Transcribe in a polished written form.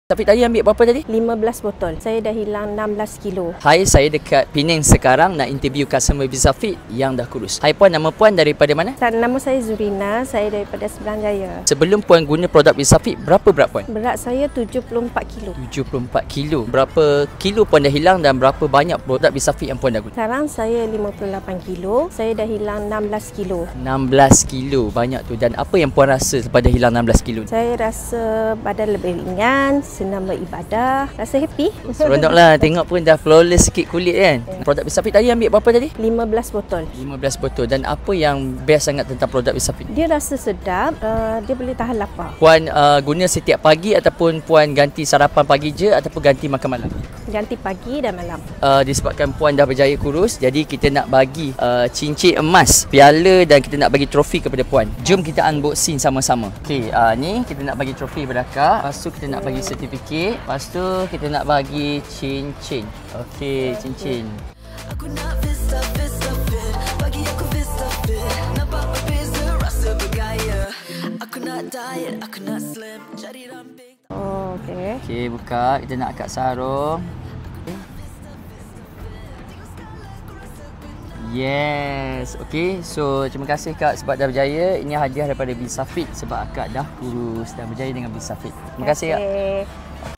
Tapi tadi ambil berapa tadi? 15 botol. Saya dah hilang 16 kilo. Hai, saya dekat Penang sekarang nak interview customer Bizafit yang dah kurus. Hai puan, nama puan daripada mana? Nama saya Zurina, saya daripada Seberang Jaya. Sebelum puan guna produk Bizafit, berapa berat puan? Berat saya 74 kilo. 74 kilo. Berapa kilo puan dah hilang dan berapa banyak produk Bizafit yang puan dah guna? Sekarang saya 58 kilo. Saya dah hilang 16 kilo. 16 kilo, banyak tu. Dan apa yang puan rasa lepas dah hilang 16 kilo? Saya rasa badan lebih ringan, senang beribadah, rasa happy. Seronok lah, tengok pun dah flawless sikit kulit kan. Produk Bizafit tadi ambil berapa tadi? 15 botol. 15 botol. Dan apa yang best sangat tentang produk Bizafit? Dia rasa sedap, dia boleh tahan lapar. Puan guna setiap pagi ataupun puan ganti sarapan pagi je ataupun ganti makan malam? Ganti pagi dan malam. Disebabkan puan dah berjaya kurus, jadi kita nak bagi cincin emas, piala dan kita nak bagi trofi kepada puan. Jom kita unboxing sama-sama. Okey, ni kita nak bagi trofi kepada Kak. Lepas tu kita nak bagi sertifikat. Lepas tu kita nak bagi cincin. Okey, cincin. Aku nak Vista Fit, bagi aku Vista Fit. Nampak berbeza, rasa bergaya. Aku nak diet, aku nak slim, cari ramping. Oh, okey. Okey, buka. Kita nak akak sarung. Yes. Okey, so terima kasih Kak sebab dah berjaya. Ini hadiah daripada Bizafit sebab akak dah kurus dan berjaya dengan Bizafit. Terima kasih Kak.